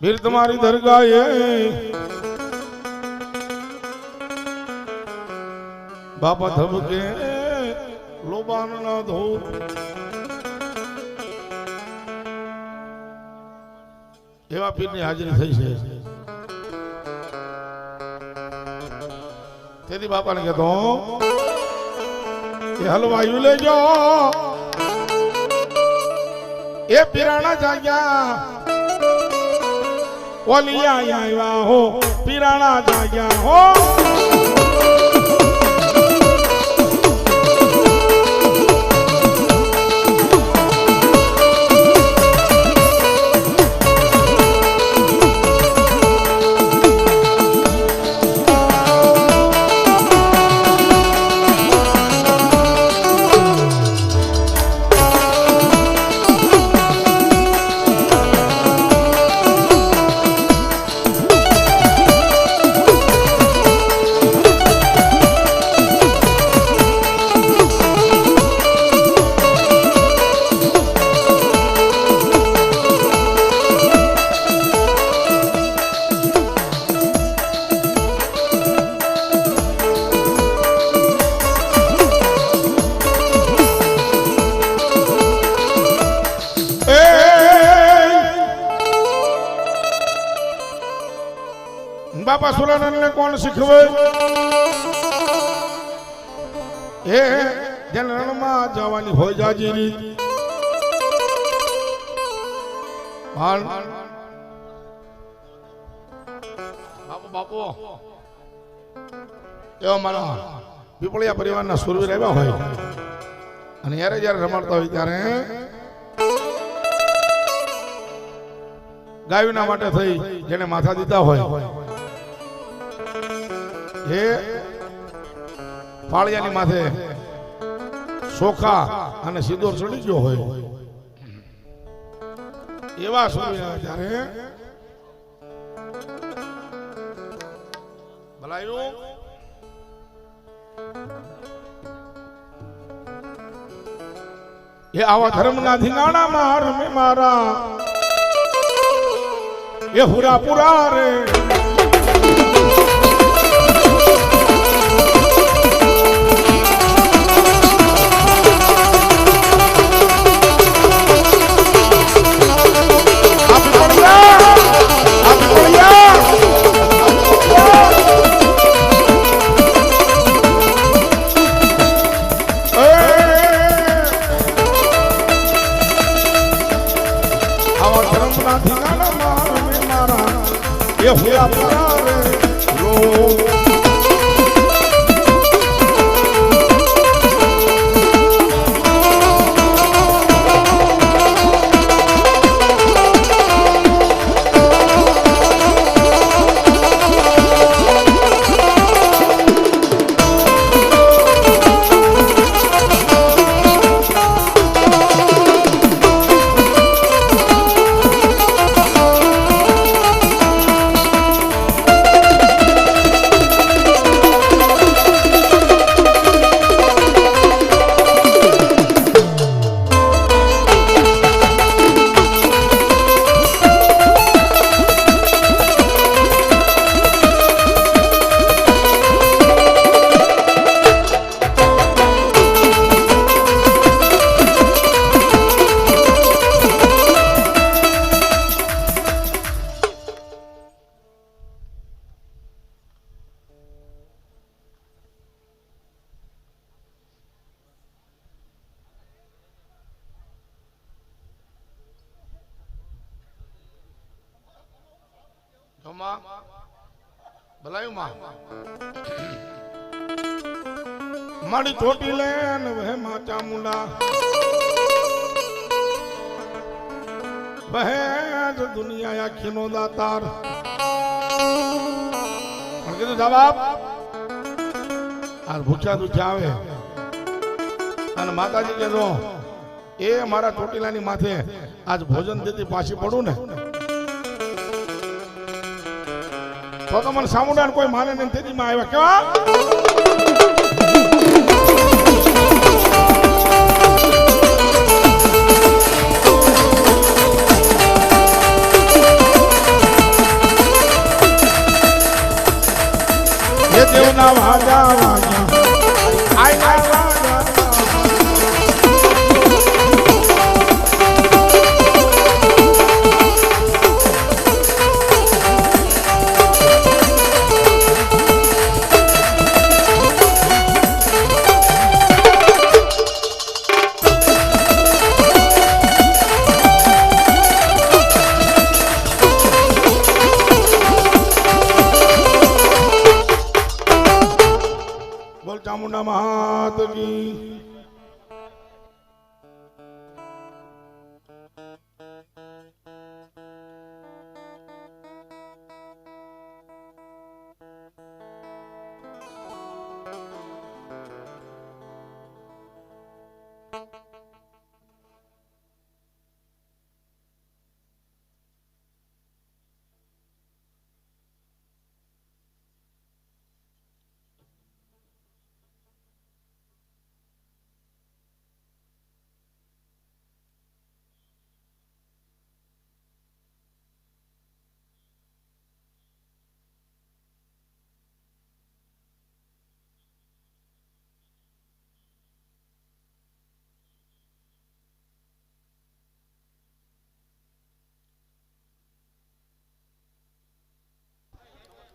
फिर तुम्हारी दरगाह बाबा धबके लोबान ना धो एवा पीर ની હાજરી થઈ છે તેથી બાપાને કહેતો કે હલવાયું લેજો એ પીરાણા જાગ્યા ઓલિયા આવ્યા હો પીરાણા જાગ્યા હો बापा सुरानंद ने कौन शिखवे ए जन रणमा जवानी हो जाजी रीत हाल बापू बापू एवा मारा पीपळिया परिवारना सुरवीर આવ્યા હોય અને જ્યારે રમાડતા હોય ત્યારે ગાયોના માટે થઈ જેને માથા દીધા હોય એ ફાળિયાની માથે સોખા અને સિંદૂર ચડી ગયો હોય એવા સમય ત્યારે ભલાયું એ આવા ધર્મના ધીંગાણામાં રમે મારા એ હુરા પુરા રે ये हुआ पुरारे लोग માં ભલાયું માં મારી ચોટી લે ને વહે માં ચામુંડા વહે દુનિયા આખી નો દાતાર પણ કીધું જવાબ આ ભૂખ્યા દુખ્યા આવે અને માતાજી કે જો એ મારા ચોટીલાની માથે આજ ભોજન દેતી પાછી પડું ને તો મને સામુંડા કોઈ માને નહીં તેથી માં આવ્યા કેવા ये देवना वाजा वाजा आई ना वाजा चामुंडा महात की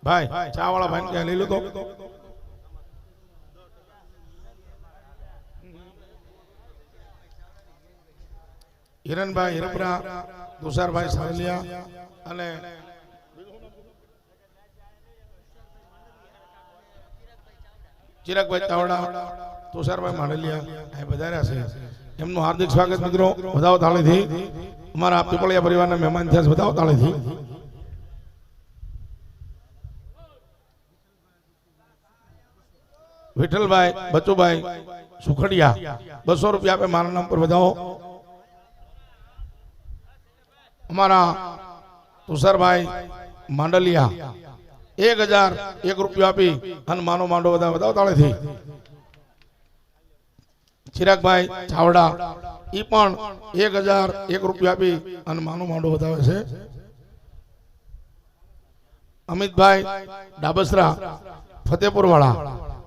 भाई चा वाला भाई क्या ले लो तो हिरण भाई हिरपरा तुषार भाई सावलिया अने चिराग भाई चावड़ा तुषार भाई मांडलिया ए बधार्या छे एमનું हार्दिक स्वागत मित्रों बधाओ ताळीथी અમારા પીપળિયા પરિવારના મહેમાન થયા છે બધાઓ તાળીથી विठल भाई बच्चू भाई सुखड़िया 200 रुपया पे मारा नाम पर बताओ हमारा तुषार भाई मांडलिया 1001 रुपया भी हनुमानो मांडो बताओ ताले थी चिराग भाई चावड़ा ई पण 1001 रुपया भी हनुमानो मांडो बतावे छे अमित भाई डाबसरा फतेहपुर वाला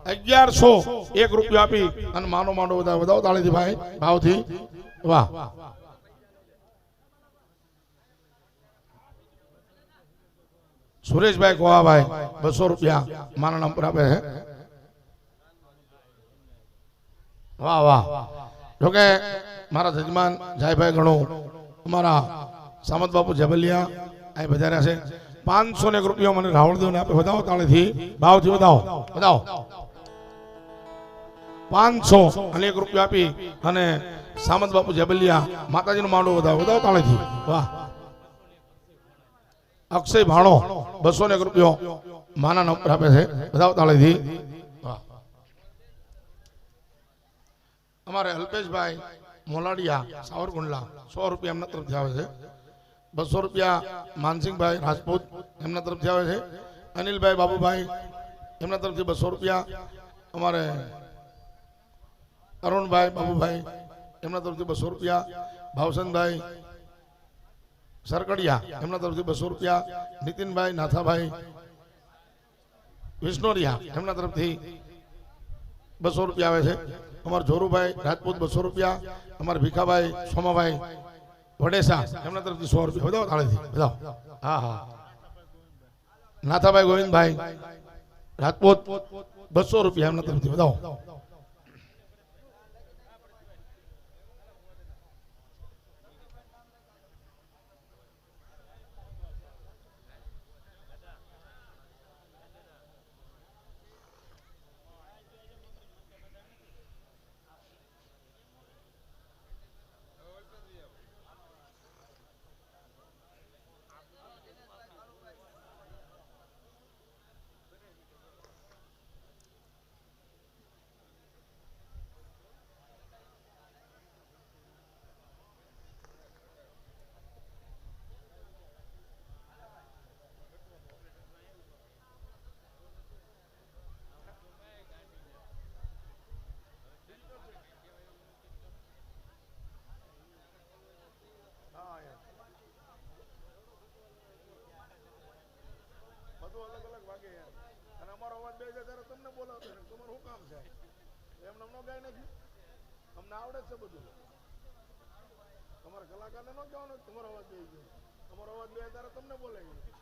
1101 रुपया आपी અને માનો માંડો વધાવો તાળીથી ભાઈ ભાવથી વાહ सुरेश भाई कोहा भाई 200 रुपया माना नाम पर आपे है वाह वाह जो के मारा जजमान जय भाई गणो हमारा सामंत बापू जबलिया आई बजारा से 501 रुपया मैंने राहुल देव ने आपे बताओ ताळीથી ભાવથી बताओ 501 रुपया आपी અને સામંત બાપુ જબલિયા માતાજીનો માંડો વધાવો તાળીથી વાહ अक्षय भाणो 201 रुपया माना नंबर आपे छे बताओ ताळीથી वाह हमारे अल्पेश भाई मोलाडिया सावरकुंडला 100 रुपया एमना तरफ आवे छे 200 रुपया मानसिंह भाई राजपूत एमना तरफ आवे छे अनिल भाई बाबू भाई एमना तरफ 200 रुपया हमारे अरुण भाई बाबू भाई एमना तरफ 200 रुपया भावसन भाई सरकड़िया एमना तरफ 200 रुपया नितिन भाई नाथा भाई विष्णोरिया एमना तरफ 200 रुपया आवे छे हमारे जोरू भाई राजपूत 200 रुपया हमारे भीखा भाई सोमा भाई वडेसा एमना तरफ 100 रुपया बताओ ताळीથી बताओ हाँ हाँ नाथा भाई गोविंद भाई राजपूत 200 रुपया एमना तरफ बताओ અને અમારો અવાજ બે જાય ત્યારે તમને બોલાવતો તમારું શું કામ છે એમને ન ગાય નથી અમને આવડે છે બધું તમારા કલાકારને ન કહેવાનું તમારો અવાજ બે ગયો તમારો અવાજ બે ત્યારે તમને બોલાય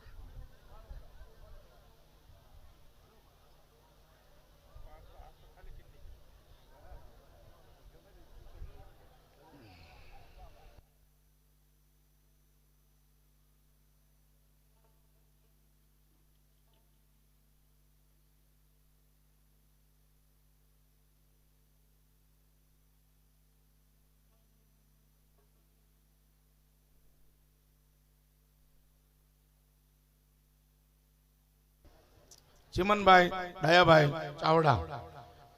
ચિમનભાઈ ડાયાભાઈ ચાવડા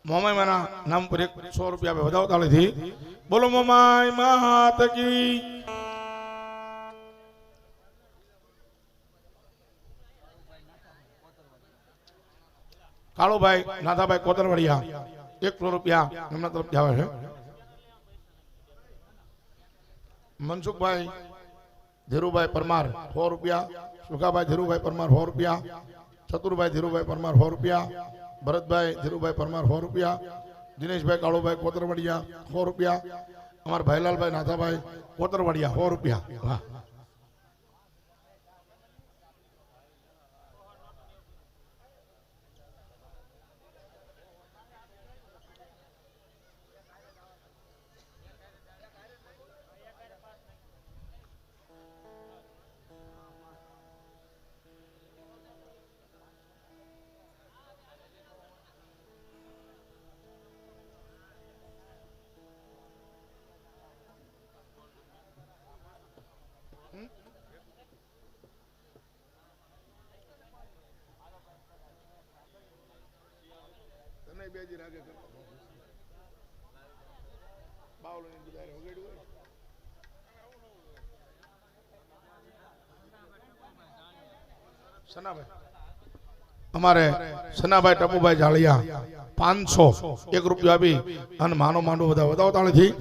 મોમાઈ માના નામ પર 100 રૂપિયા આપે વધાવો તાળીથી બોલો મોમાઈ માત કી કાળુભાઈ નાથાભાઈ કોતરવડિયા 100 રૂપિયા એમના તરફથી આવે છે મનસુખભાઈ ધીરુભાઈ પરમાર 100 રૂપિયા સુખાભાઈ ધીરુભાઈ પરમાર 100 રૂપિયા ચતુરભાઈ ધીરુભાઈ પરમાર 100 રૂપિયા ભરતભાઈ ધીરુભાઈ પરમાર 100 રૂપિયા દિનેશભાઈ કાળુભાઈ કોતરવડિયા 100 રૂપિયા અમારા ભાઈલાલભાઈ નાથાભાઈ કોતરવડિયા 100 રૂપિયા વાહ બેજી રાગે બાવલો ની બધારે વગેડ્યું હોય સનાભાઈ અમારે સનાભાઈ ટપુભાઈ જાળિયા 500 1 રૂપિયો આપી અને માનો માંડો બધા વધાવો તાળીથી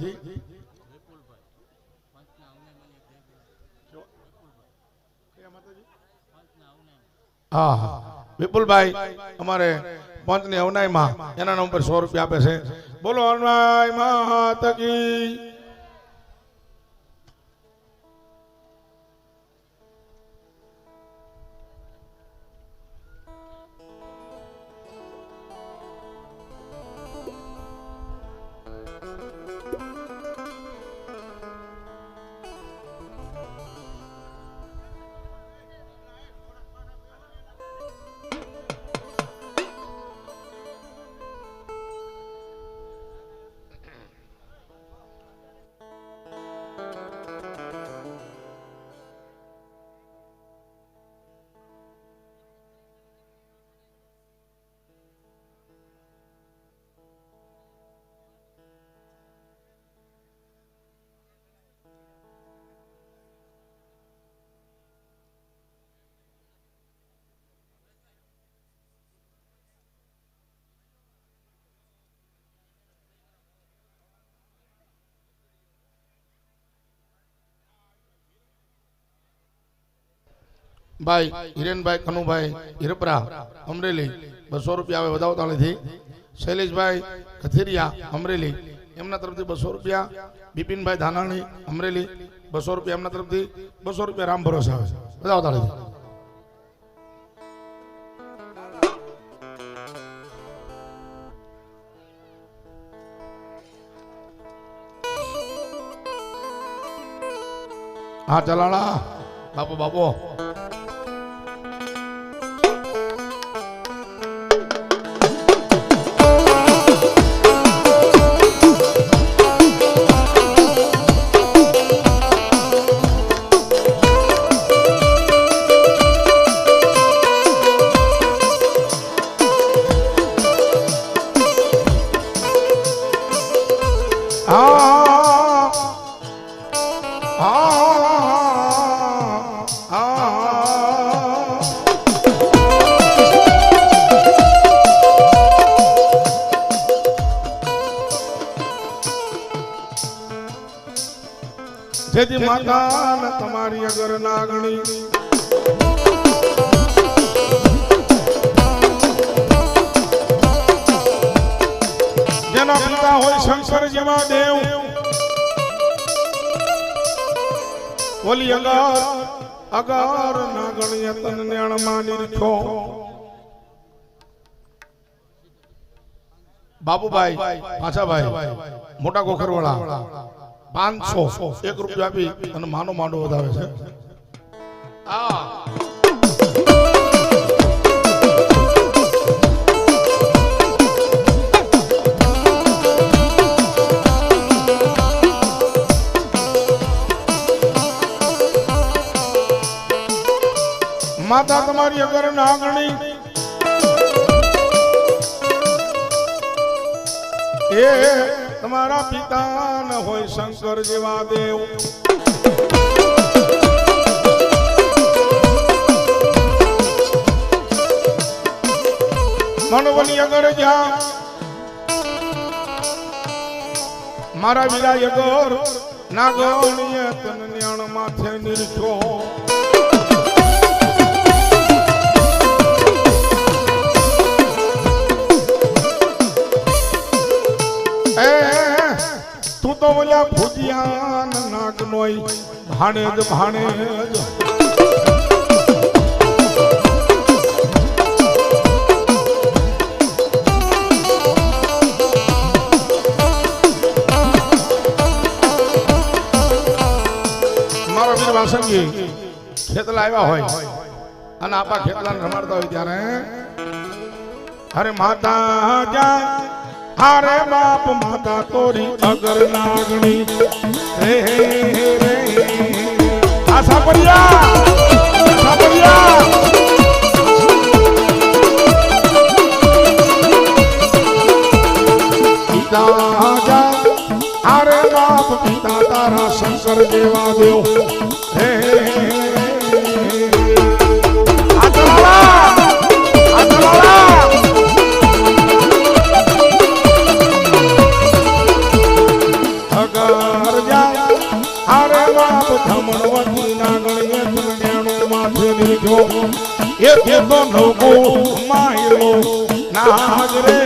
હા હા વિપુલભાઈ અમારે પંચની અવનાઈમાં એના નામ પર 100 રૂપિયા આપે છે બોલો અવનાઈ માત કી ભાઈ હિરેનભાઈ કનુભાઈ હિરપરા અમરેલી 200 રૂપિયા આવે વધાવો તાળીથી શૈલેષભાઈ કથિરિયા અમરેલી એમના તરફથી 200 રૂપિયા બિપિનભાઈ ધાનાણી અમરેલી 200 રૂપિયા એમના તરફથી 200 રૂપિયા રામ ભરોસે આવે છે વધાવો તાળીથી હા ચલાળા બાપો બાપો જેથી માતા તમારી અગર લાગણી જેના પિતા હોય શંકર જેવા દેવ ઓલી અગર નાગણીય તન નેણ માની રીખો બાબુભાઈ પાછાભાઈ મોટા કોખરવાળા 500 1 રૂપિયા આપી અને માનો માંડો વધાવે છે માતા તમારી અગર નાગણી એ તમારા પિતા ન હોય શંકર જેવા દેવ મનવની અગર જ્યાં મારા વીરા અગર નાગણીય તન ન્યાણ માથે નિરખો તું તો બોલ્યા ભુજિયા નાગ નોય ભાણેજ ભાણેજ મારો વીર વાસંગી ખેતલા આવ્યા હોય અને આપા ખેતલા રમાડતા હોય ત્યારે અરે માતા જા હારે બાપ માતા તોરી અગર નાગણી રે રે આ સાપરિયા પિતા જા હારે બાપ પિતા તારા શંકર જેવા દેવ રે એ તો નવકો માયલો નાગ રે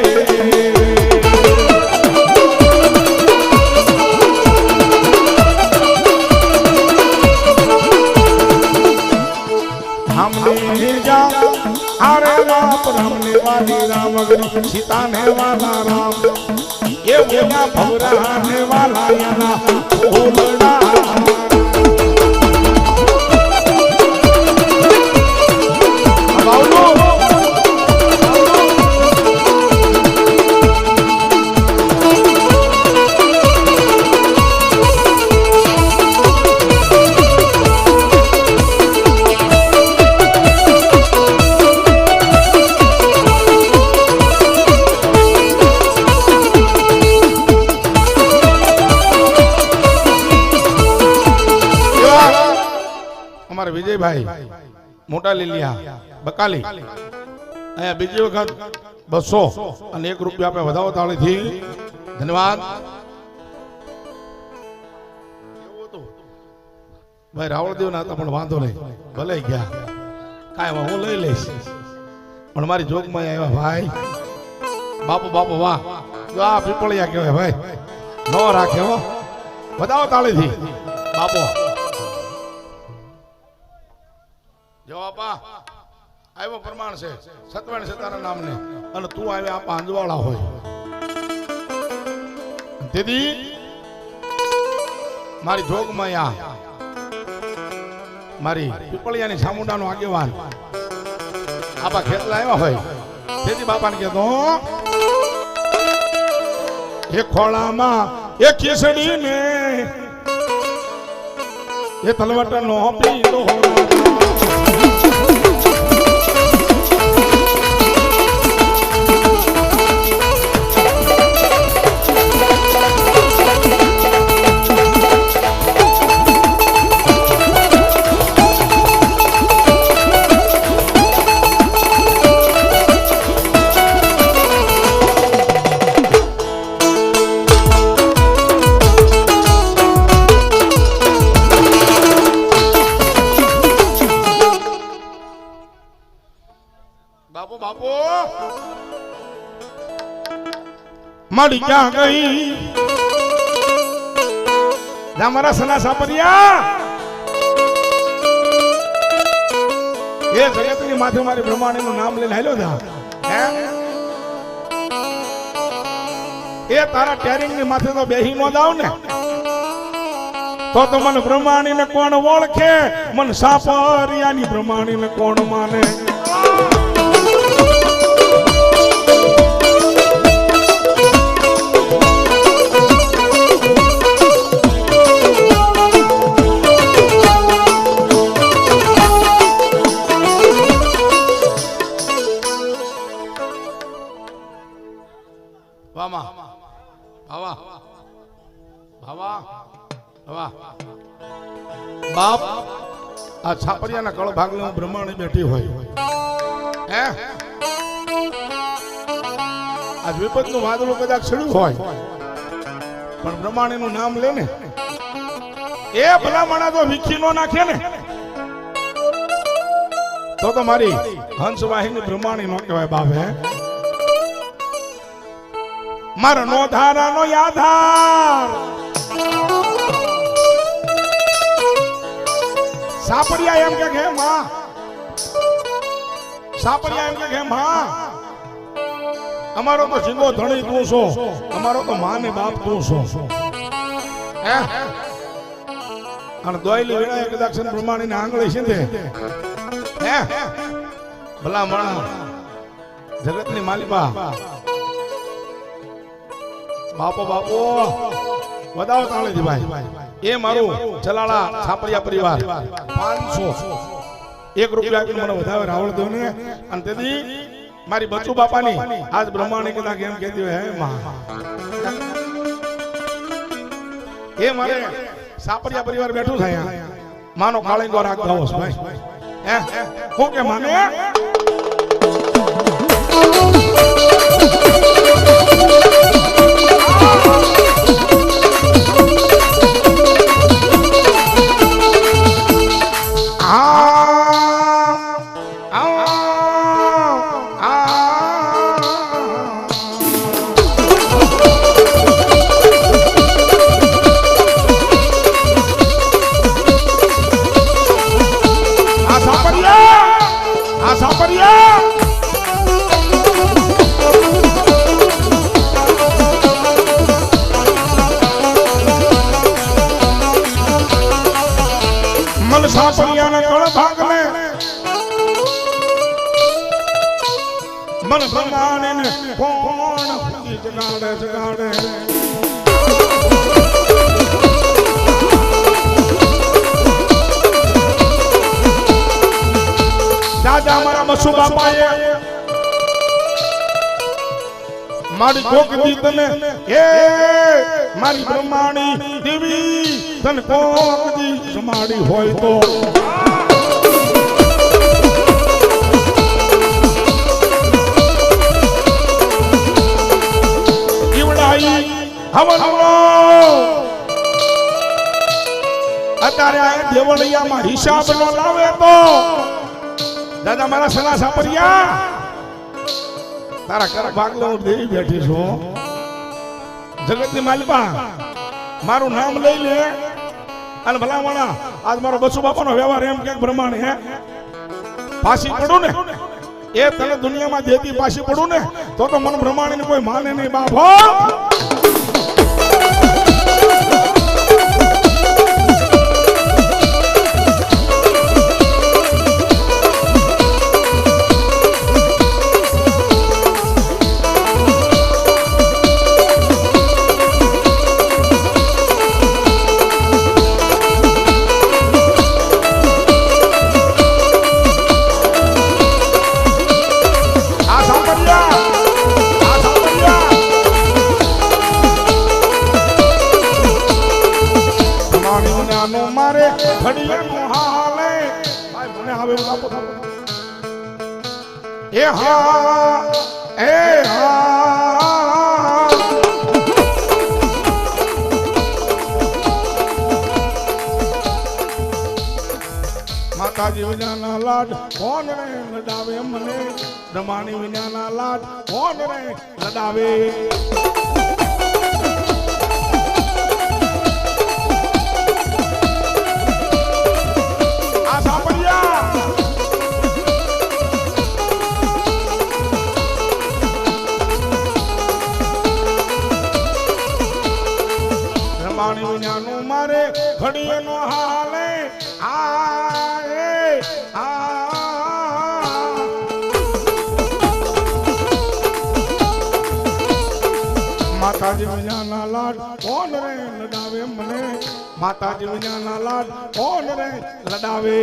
हमने जा अरे बाप हमने वाली राम अग्नि सीता ने वाला राम ये बोला भवरा ने वाला याना ओलड़ा વિજયભાઈ મોટા લીલિયા બકાલી અહીંયા બીજી વખત 200 અને 1 રૂપિયા આપણે વધાવો તાળીથી ધન્યવાદ ભાઈ રાવળદેવ ના હતા પણ વાંધો નહીં ભલે ગયા કાંઈ હું લઈ લઈશ પણ મારી જોગમાં આવ્યા ભાઈ બાપુ વાહ આ પીપળિયા કહેવાય ભાઈ ન રાખે હો વધાવો તાળીથી બાપુ જો આપા આવ્યો પ્રમાણ છે સતવાણ છે તારા નામને અને તું આવે આપા અંજવાળા હોય દીદી મારી જોગમાં આ મારી પીપળિયાની સામુંડાનો આગેવાન આપા ખેતલા આવ્યા હોય દીદી બાપાને કહેતો એ ખોળામાં એ ખીસડી ને એ તલવટ નો પીલો મારી ક્યાં ગઈ જા મારા સના સાપરિયા એ જગતની માથે મારી બ્રહ્માણીનું નામ લઈને હાલ્યો જા એ તારા ટેરિંગ ની માથે તો બેહી નો જાવ ને તો મને બ્રહ્માણી ને કોણ ઓળખે મન સાપરિયાની બ્રહ્માણી ને કોણ માને બાપ આ છાપરિયાના કળ ભાગલે હું બ્રહ્માણી બેઠી હોય હે આ વિપતનું વાદળું કદાચ છેડ્યું હોય પણ બ્રહ્માણીનું નામ લે ને એ ભલામણા તો વિખી નો નાખે ને તો મારી હંસવાહિની બ્રહ્માણી નો કહેવાય બાપ હે મારા નો ધારા નો યાધાર સાપરિયા એમ કે માં સાપરિયા એમ કે માં અમારો તો જીંગો ધણી તું છો અમારો તો માં ને બાપ તું છો હે અને દોયલી વિનાયક દક્ષિણ પ્રમાણે ને આંગળી છે હે ભલા મણા જગતની માલિકા બાપો બાપો વધાવો તાળીથી ભાઈ એ મારું ચલાળા છાપરિયા પરિવાર 500 1 રૂપિયા આપીને મને વધારે રાવળ દો ને અને તેથી મારી બચ્ચુ બાપાની આજ બ્રહ્માણી કદાચ એમ કહેતી હોય હે માં એ મારે છાપરિયા પરિવાર બેઠું થાય માનો કાળીંગો રાખતા હોસ ભાઈ હે હું કે માને मन भगवान ने कौन जगाड़े जगाड़े दादा हमारा बसु बापा ये मारी कोक दी तने ए मारी ब्रह्माणी देवी तन कोक दी समाड़ी होय तो અત્યારે આ દેવળિયામાં હિસાબ નો લાવે તો દાદા મારા સલા સાપરિયા તારા કર ભાગલો દેવી બેઠી છું જગતની માલિકા મારું નામ લઈ લે અને ભલામણા આજ મારો બસુ બાપાનો વ્યવહાર એમ કે બ્રહ્માણી હે પાછી પડું ને એ તને દુનિયામાં દેતી પાછી પડું ને તો મને બ્રહ્માણીને કોઈ માને નહીં બાપો માતાજી વિનાના લાડ કોણ રે લડાવે મને બ્રહ્માણી વિનાના લાડ કોણ રે લડાવે માતાજી વિનાના લાડ કોણ રે લડાવે મને માતાજી વિનાના લાડ કોણ રે લડાવે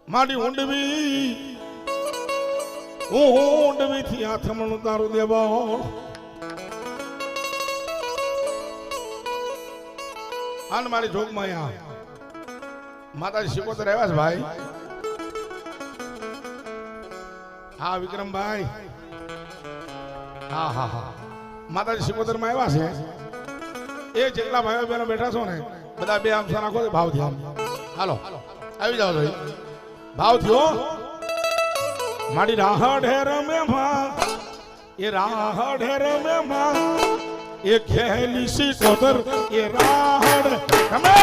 મારી ઊંડવી હું ઊંડવી થી આથમણું તારું દેવા આન મારી જોગમાં માતાજી શિકોતર આવ્યા છે ભાઈ હા વિક્રમભાઈ હા હા હા માતાજી શિકોતર માં આવ્યા છે એ જેટલા ભાઈઓ બહેનો બેઠા છો ને બધા બે આમ રાખો ભાવ થી આમ હાલો આવી જાઓ ભાઈ ભાવ થયો મારી રાહ ઢેર મેં માં એ રાહ ઢેર મેં માં એ ખેલી સી કોતર એ રાહડ તમે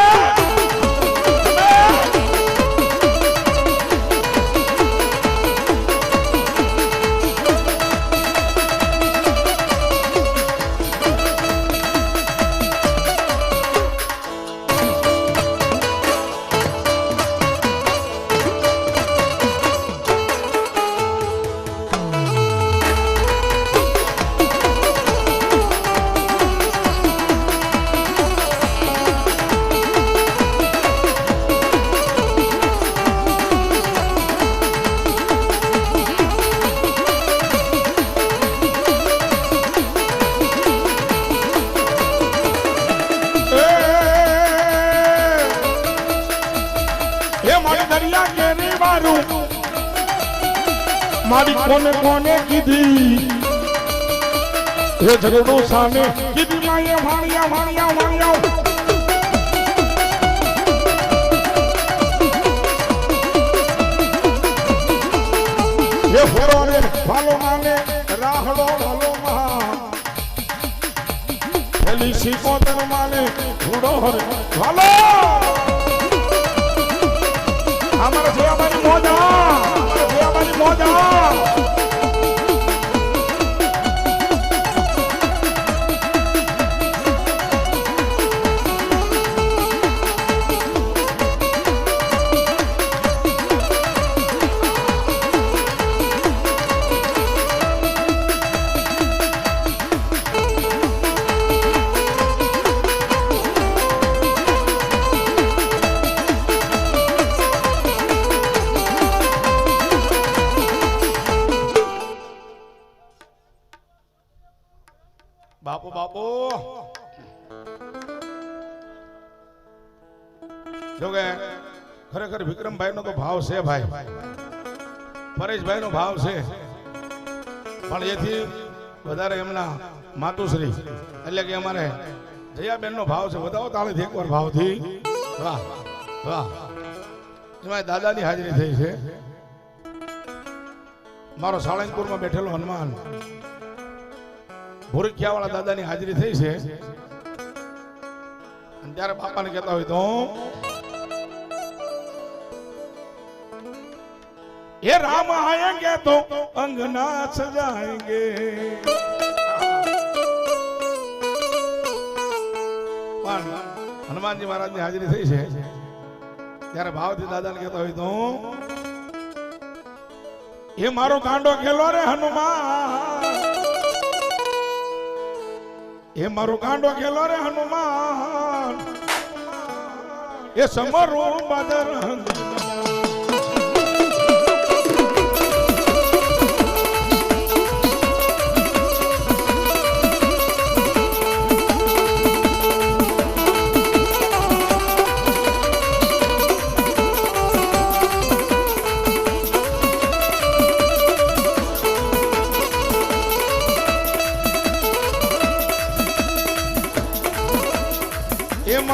મારી કોને કોને કીધી એ ઝઘડો સામે કીધી માએ વાણિયા વાણિયા વાણિયા એ ફોરો રે ભાલો માને રાહડો ભાલો માં પેલી શિકોતર માને ઘોડો હરે ભાલો અમારા છે અમારી મોજા બાપુ બાપુ જો કે ખરેખર વિક્રમભાઈ નો તો ભાવ છે ભાઈ પરેશભાઈ નો ભાવ છે પણ એથી વધારે એમના માતુશ્રી એટલે કે અમારે જયાબેન નો ભાવ છે વધાવો તાળીથી એકવાર ભાવથી વાહ વાહ એમાં દાદાની હાજરી થઈ છે મારો સાળંગપુરમાં બેઠેલો હનુમાન ભોરખિયા વાળા દાદાની હાજરી થઈ છે અને ત્યારે બાપાને કહેતા હોય તો ये राम आएंगे तो अंगना सजाएंगे हनुमान जी महाराज ની હાજરી થઈ છે ત્યારે ભાવથી દાદાને કહેતા હોય તો એ મારો ગાંડો ખેલો રે હનુમાન એ મારો ગાંડો ખેલો રે હનુમાન એ સમરો બદરંગ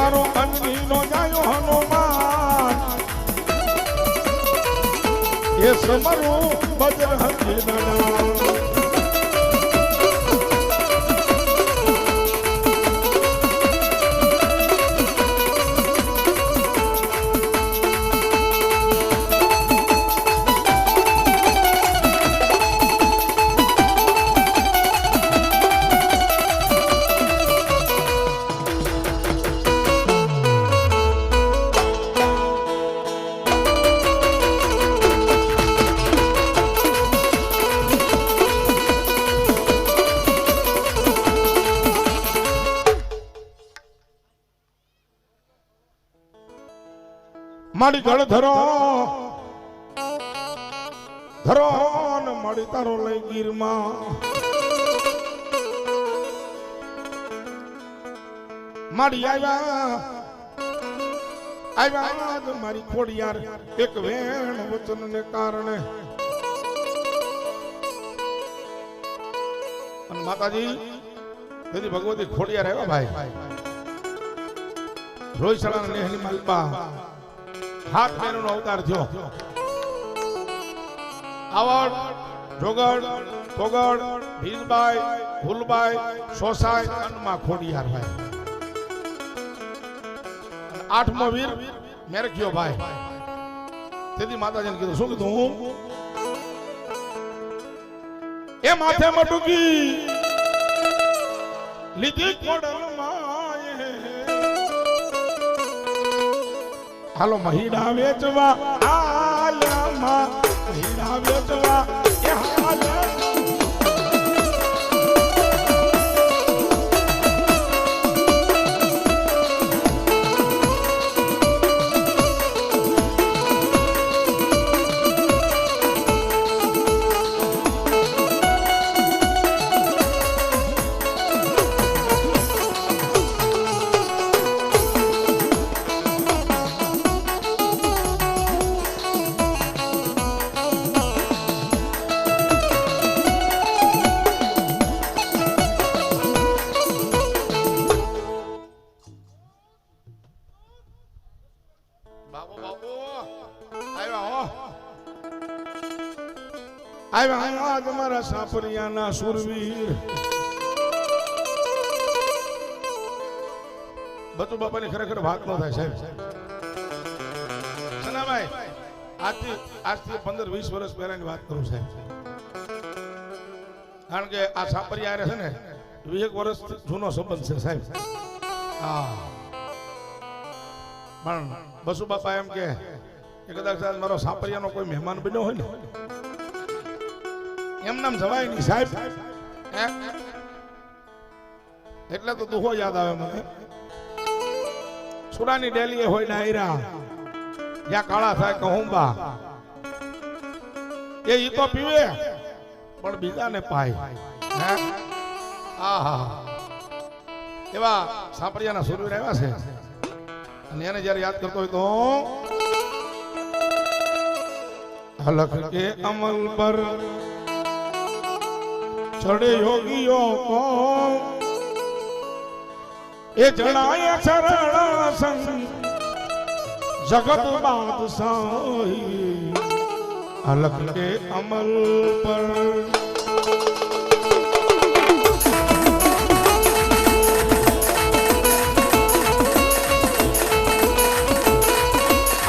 મારો અંગીનો જાયો હનુમાન એ સમરું બજર હજી દાદા મારી ગળ ધરો ધરો ને મારી તારો લઈ ગીરમાં મારી આવ્યા મારી ખોડિયાર એક વેણ વચન ને કારણે અને માતાજી તેથી ભગવતી ખોડિયાર આવ્યા ભાઈ રોયસડા નેહની માલપા હાથ બહેનો નો અવતાર થયો આવડ જોગડ તોગડ ભીલબાઈ ફૂલબાઈ સોસાઈ અનમાં ખોડિયાર ભાઈ આઠમો વીર મેરખ્યો ભાઈ તેથી માતાજીને કીધું શું કીધું એ માથે મટુકી લીધી કોડલ માએ હાલો મહીડા વેચવા આયામાં મહીડા વેચવા એ હાલે આવ્યા તમારા સાપરિયાના સુરવીર બચુ બાપાની ખરેખર વાત ન થાય સાહેબ સનાભાઈ આજથી 15-20 વર્ષ પહેલાની વાત કરું સાહેબ કારણ કે આ સાપરિયા છે ને 20 વર્ષ જૂનો સંબંધ છે સાહેબ હા પણ બસુ બાપા એમ કે કદાચ મારો સાપરિયાનો કોઈ મહેમાન બન્યો હોય ને એમ નામ જવાય નહીં સાહેબ એટલે તો દુહો યાદ આવે મને સુરાની ડેલીએ હોય ડાયરા જ્યાં કાળા થાય કહુંબા એ ઈ તો પીવે પણ બીજાને પાય આહા એવા સાપરિયાના સુરવીર આવ્યા છે અને એને જયારે યાદ કરતો હોય તો હલક કે અમલ પર ચડે યોગીઓ કો એ જણાય સરળ સંગ જગત બાદશાહી હલક કે અમલ પર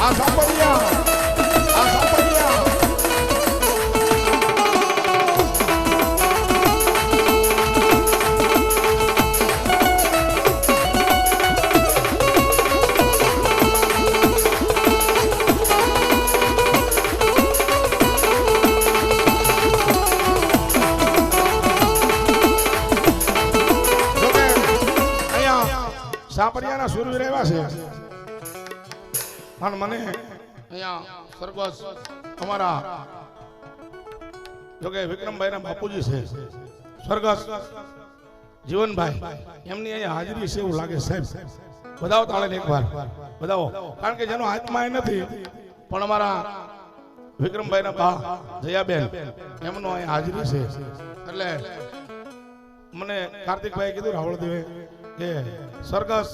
આ સાપરિયા સાપરિયાના સુરવીર એવા છે પણ મને અહીંયા સરબસ અમારા જોકે વિક્રમભાઈના બાપુજી છે સ્વર્ગસ્થ જીવનભાઈ એમની અહીંયા હાજરી છે એવું લાગે સાહેબ બધાઓ તાળે એકવાર બધાઓ કારણ કે જેનો હાથમાં એ નથી પણ અમારા વિક્રમભાઈના બા જયાબેન એમનો અહીંયા હાજરી છે એટલે મને કાર્તિકભાઈ કીધું રાવળદેવે કે સરગસ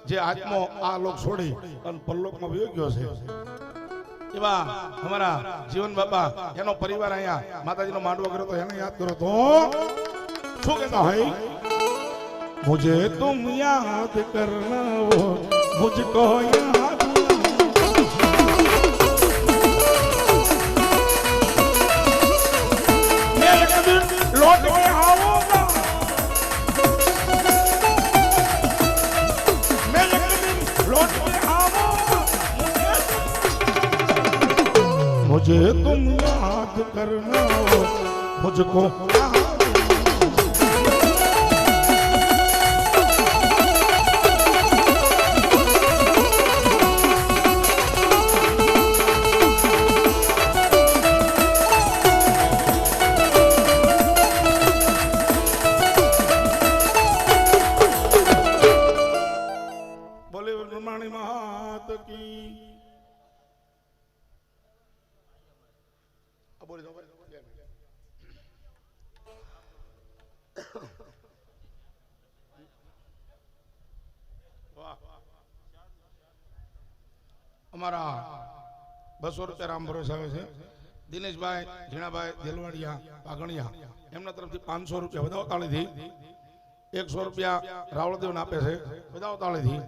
જે આત્મો આ લોક છોડી અને પરલોકમાં વયો ગયો છે એવા અમારા જીવન બાપા એનો પરિવાર અહીંયા માતાજીનો માંડવો કર્યો તો એને યાદ કરો તો શું કહેતા હોય मुझे तुम याद करना वो मुझको याद मैं कभी लौट के आऊंगा मैं कभी लौट के आऊंगा मुझे तुम याद करना वो मुझको याद અમારા 200 રૂપિયા રામ ભરોસે આવે છે દિનેશભાઈ ઝીણાભાઈ દેલવાડિયા પાગણિયા એમના તરફથી 500 રૂપિયા વધાવો તાળીથી 100 રૂપિયા રાવળદેવને આપે છે વધાવો તાળીથી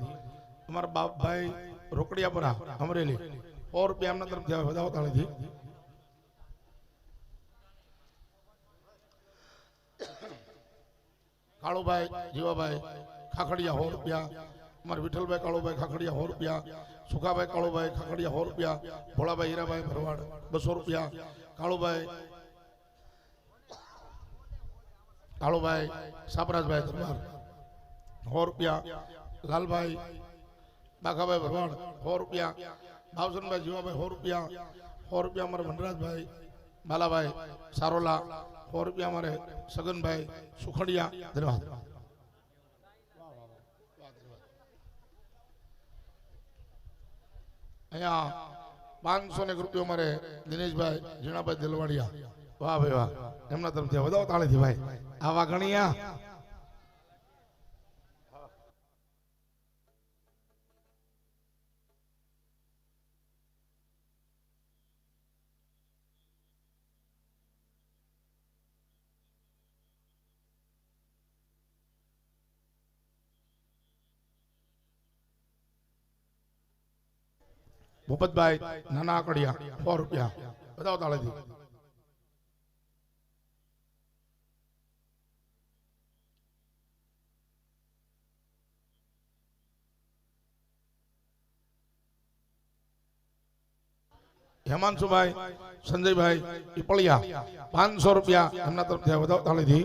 અમારા બાપભાઈ રોકડિયાપરા અમરેલી 100 રૂપિયા એમના તરફથી આવે વધાવો તાળીથી કાળુભાઈ જીવાભાઈ ખાખડિયા 100 રૂપિયા અમારે વિઠ્ઠલભાઈ કાળુભાઈ ખાખડિયા 100 રૂપિયા સુખાભાઈ કાળુભાઈ ખાખડિયા 100 રૂપિયા ભોળાભાઈ હીરાભાઈ ભરવાડ 200 રૂપિયા કાળુભાઈ સાપરાજભાઈ દરબાર 100 રૂપિયા લાલભાઈ બાઘાભાઈ ભરવાડ 100 રૂપિયા ભાવસનભાઈ જીવાભાઈ 100 રૂપિયા 100 રૂપિયા અમારે વનરાજભાઈ બાલાભાઈ સારોલા 100 રૂપિયા અમારે સગનભાઈ સુખડિયા ધન્યવાદ અહીંયા 500 રૂપિયા અમારે દિનેશભાઈ ઝીણાભાઈ દેલવાડિયા વાહ ભાઈ વાહ એમના તરફથી વધાવો તાળીથી ભાઈ આવા ગણિયા ભૂપતભાઈ નાના આકડિયા 100 રૂપિયા વધાવો તાળીથી હેમાંશુભાઈ સંજયભાઈ પીપળિયા 500 રૂપિયા એમના તરફથી વધાવો તાળીથી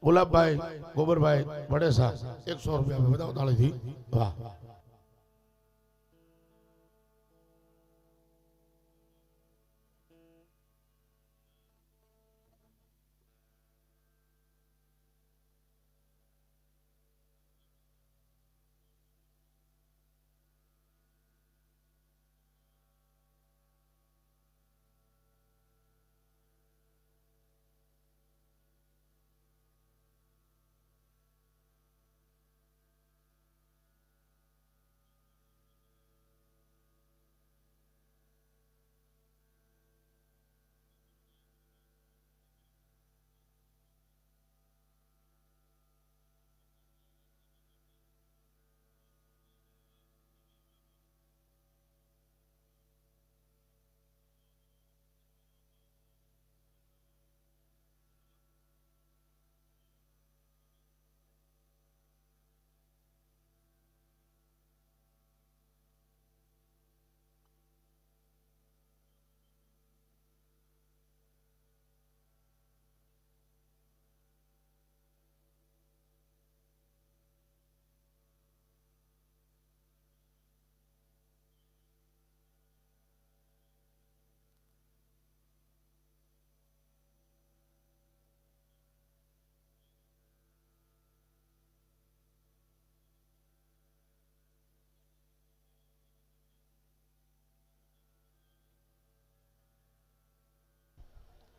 ગુલાબભાઈ ગોબરભાઈ વડેસા 100 રૂપિયા વધાવો તાળીથી વાહ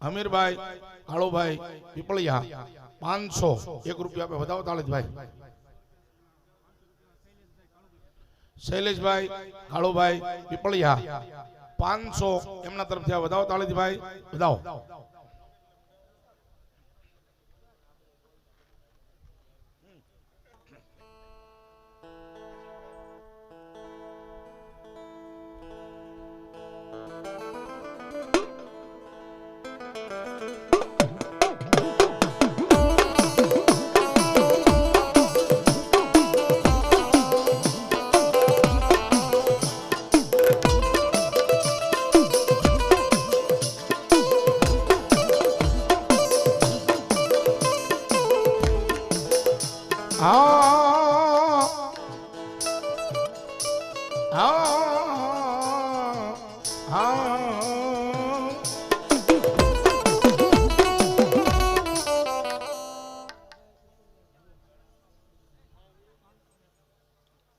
અમીરભાઈ કાળુભાઈ પીપળિયા 500 1 રૂપિયા આપે વધાવો તાળીભાઈ શૈલેષભાઈ કાળુભાઈ પીપળિયા 500 એમના તરફથી આ વધાવો તાળીભાઈ વધાવો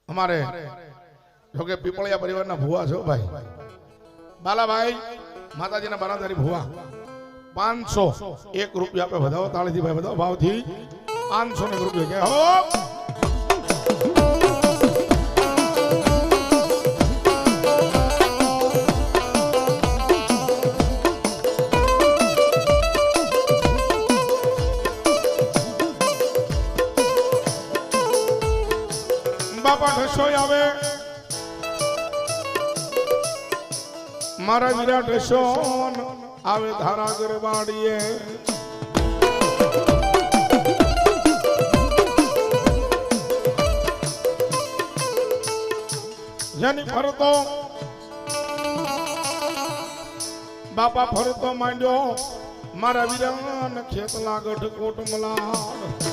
हमारे जो के पीपलिया परिवार ना भुआ छो भाई बाला भाई माताजी ना बारादारी भुआ 500 1 रुपया पे बताओ ताली थी भाई बताओ भाव थी 500 ने रुपये के हो बापा ढसो आवे मारा वीरा ढसो आवे धारा गरबाड़िए यानी फरतो बापा फरतो मांड्यो मारा वीरा न खेतला गढ़ कोट मलाड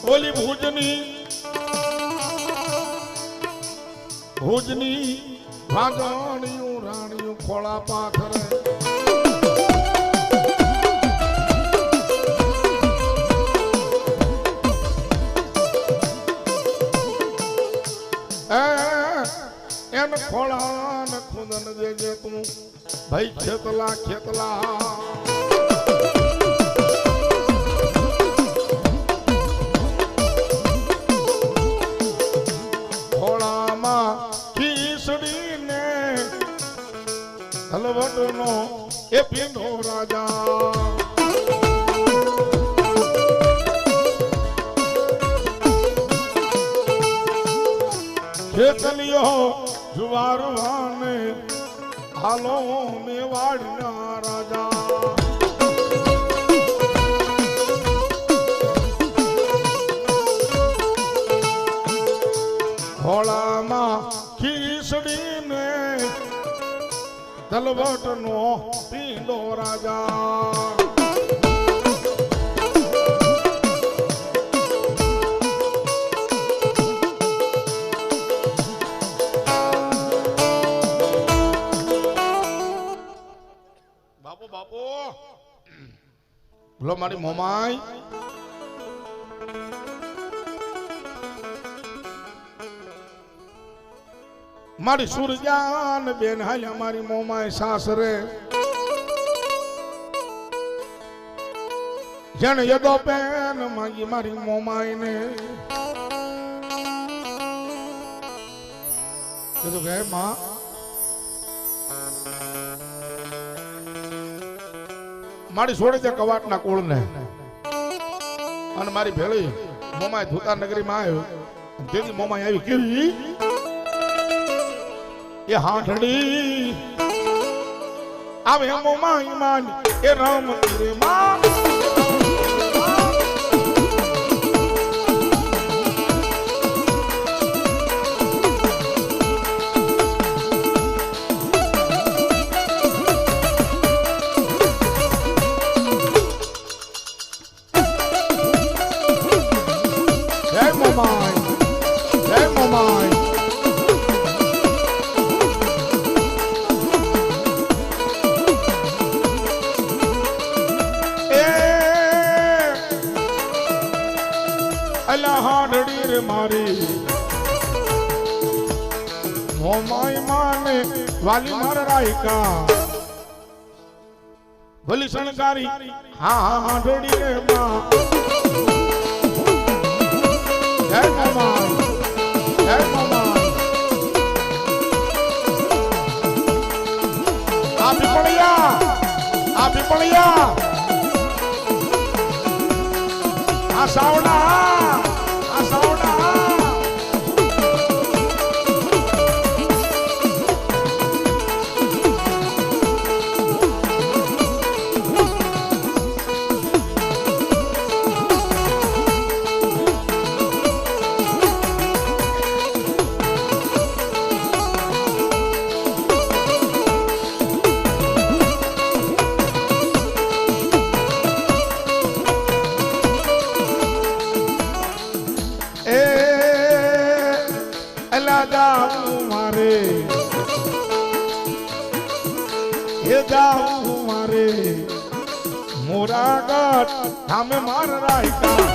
बोली भुजनी भागणियों राणियों खोला पाथर एन खोला न खुदन दे तू भाई खेतला खेतला हलवटनो ए पीनो राजा खेतलियो जुवारवाने हालो मेवाड़ना राजा घोड़ा मां खीसड़ी ने तलवटनो पींडो राजा बापू बापू बोलो मारी मोमाई मारी सूरजान बेन हाल हमारी मोमाए सासरे जन यदो पेन मांगी मारी मोमाई ने तो गए मां मारी छोड़े दे कवाट ना कोल ने अन मारी भेली मोमाए धूता नगरी में आयो तेरी मोमाई आई केवी ये हाथड़ी आवे हम माई मान ए राम तेरे मां जय मोमाई जय मोमाई ए મોમાઈ માને વાલી માર રાયકા ભલી શણગારી હા હા ઢોડી રે માં જય મોમાઈ જય મોમાઈ આ પીપળિયા આ સાવડા મારે મોરાગઢ ધામે માર રાયકા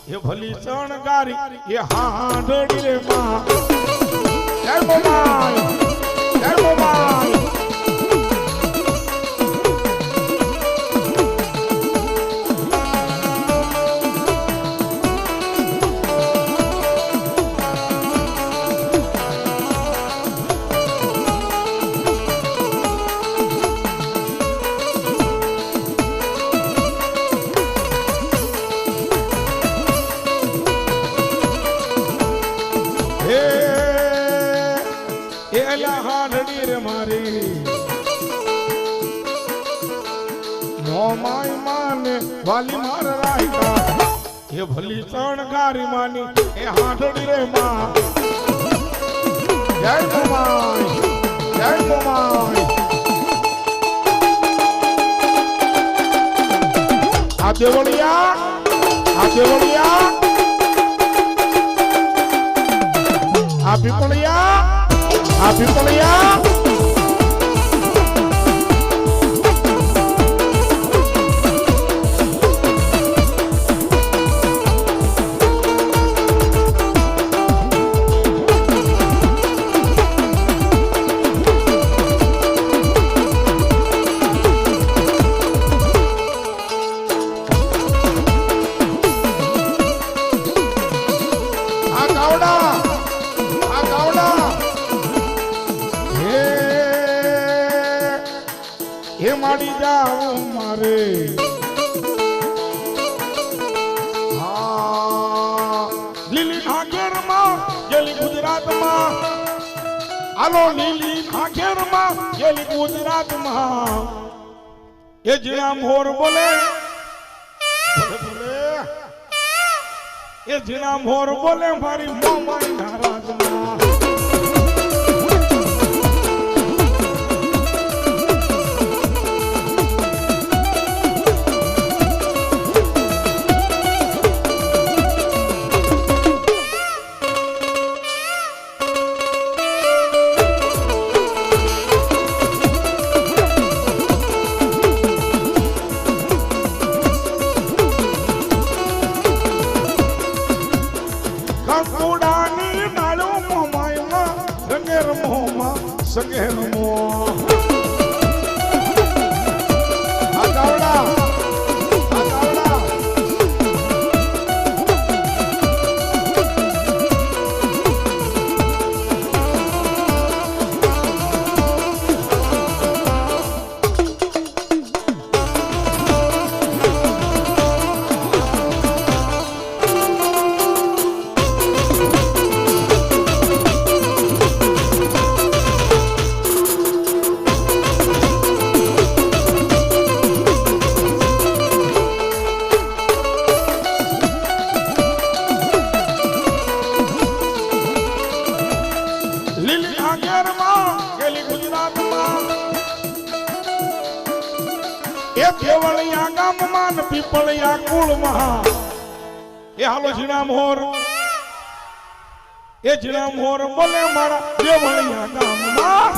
એ ભલી શણગારી એ હાંડડી રે માં જય મોમાઈ જય મોમાઈ મોમાઈ માને વાલી માર રાયકા એ ભલી શણગારી માની એ હાંડડી રે માં જય મોમાઈ જય મોમાઈ આ દેવળિયા આ પીપળિયા માડી જાઉં મારે લીલી નાગેરમાં ગેલી ગુજરાતમાં આલો લીલી નાગેરમાં ગેલી ગુજરાતમાં એ જીણા મોર બોલે એ જીણા મોર બોલે મારી મોમાઈ નારાજમાં સંગે રમો આ ગાવડા કેવળિયા ગામમાં પીપળિયા કુળમાં એ હાલો જીણા મોર એ જીણા મોર બોલે મારા કેવળિયા ગામમાં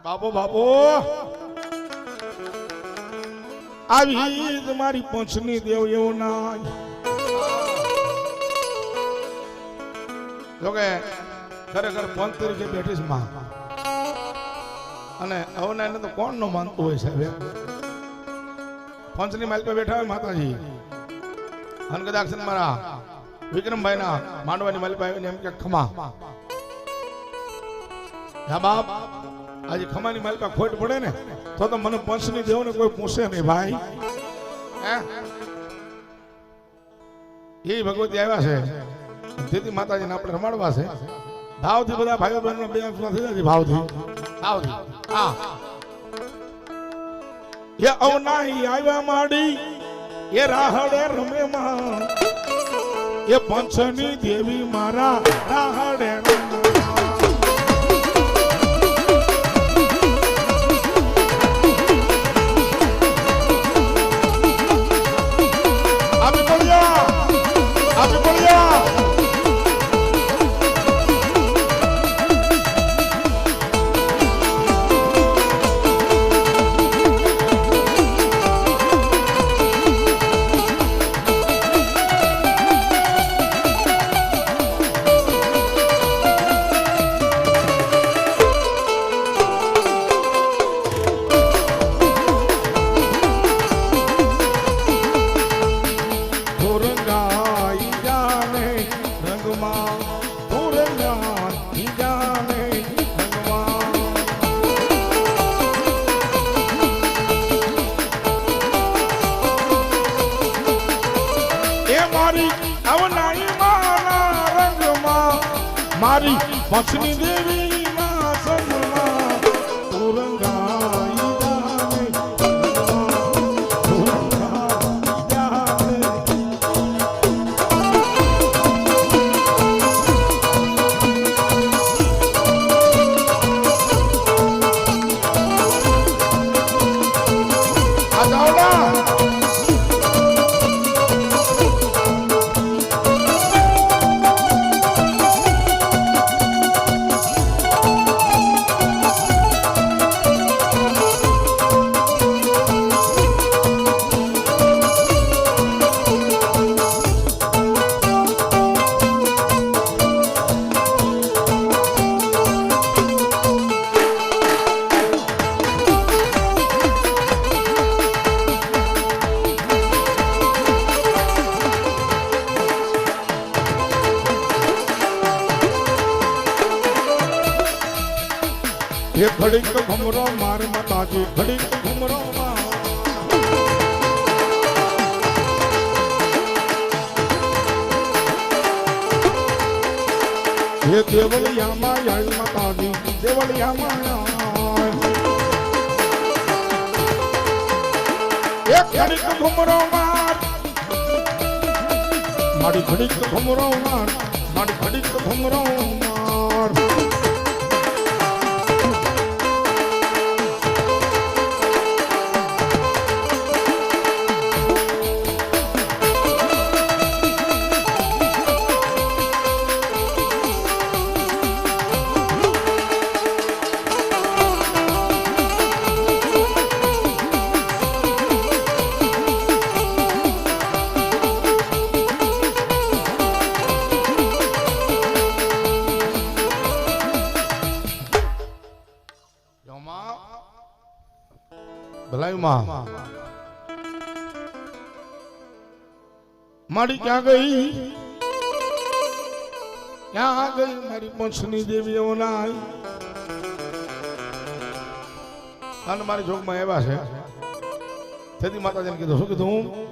બાબો આવી તમારી પંચની દેવ એવું ના જોકે ખરેખર પંચ તરીકે બેઠી છે માં અને હવે એને તો કોણ નો માનતું હોય સાહેબ પંચની માલ પર બેઠા હોય માતાજી અને કદાચ મારા વિક્રમભાઈ ના માંડવાની માલ પર આવીને એમ કે ખમા હા બાપ આજે ખમાની માલ પર ખોટ પડે ને તો મને પંચની દેવ ને કોઈ પૂછે નહીં ભાઈ એ ભગવતી આવ્યા છે તેથી માતાજીને આપણે રમાડવા છે ભાવથી બધા ભાઈઓ બહેનો બે થઈ જાય ભાવથી હા એ અવનાઈ આવ્યા માડી એ રાહડે રમે માં એ પંચની દેવી મારા રાહડે મારી પંચની દેવી ના સંગમાં તુરંગાઈ ये घड़ी को घुमरो मार माताजी घड़ी को घुमरो ये देवलिया माया माताजी देवलिया माया एक घड़ी को घुमरो मार मारी घड़ी को घुमरो मार मारी घड़ी को घुमरो मार मारी क्या गई क्या गई मारी पंचनी देवी मारी जोग में एवा है તેથી માતાજીને કીધું શું કીધું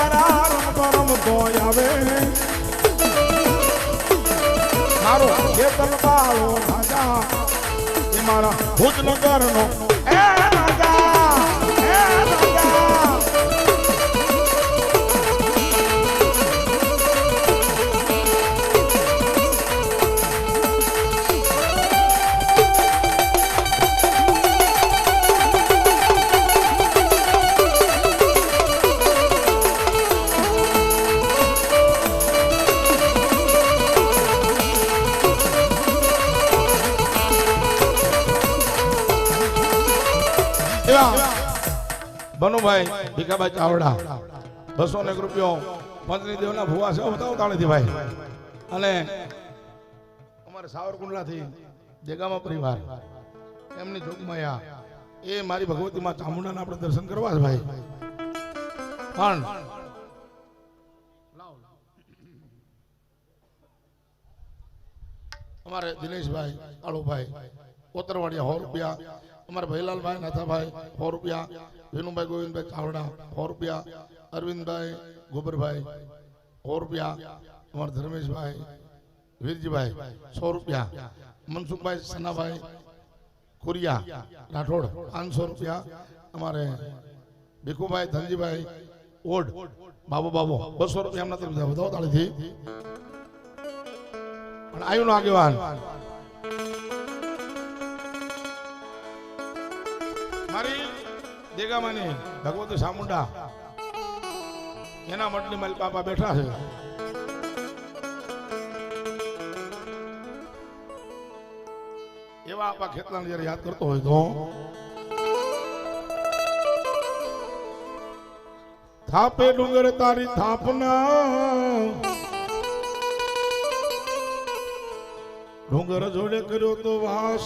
મારા રમતો રમતો આવે મારો ખેતર બાળો રાજા એ મારા ભુજનગરનો એ રાજા એ રાજા બનુભાઈ ભીખાભાઈ ચાવડા 201 રૂપિયો મંત્રી દેવના ભુવા છે બતાવો તાળીથી ભાઈ અને અમારે સાવરકુંડલાથી દેગામા પરિવાર એમની જોગમાયા એ મારી ભગવતી માં ચામુંડાના આપણે દર્શન કરવા છે ભાઈ પણ અમારે દિનેશભાઈ કાળુભાઈ કોતરવાડિયા 100 રૂપિયા અમારા ભૈલાલભાઈ નાથાભાઈ 100 રૂપિયા વિનુભાઈ ગોવિંદભાઈ ચાવડા 100 રૂપિયા અરવિંદભાઈ ગોબરભાઈ 100 રૂપિયા અમારા ધર્મેશભાઈ વીરજીભાઈ 100 રૂપિયા મનસુખભાઈ સનાભાઈ કુરિયા રાઠોડ 500 રૂપિયા અમારે ભીખુભાઈ ધનજીભાઈ ઓડ બાબો 200 રૂપિયા એમના તરફ વધાવો તાળીથી પણ આયુનો આગેવાન મારી દેગામાની ભગવતી સામુંડા એના મટલી મારી બાપા બેઠા છે એવા આપા ખેતલાને જયારે યાદ કરતો હોય તો થાપે ડુંગર તારી થાપના ડુંગર જોડે કર્યો તો વાસ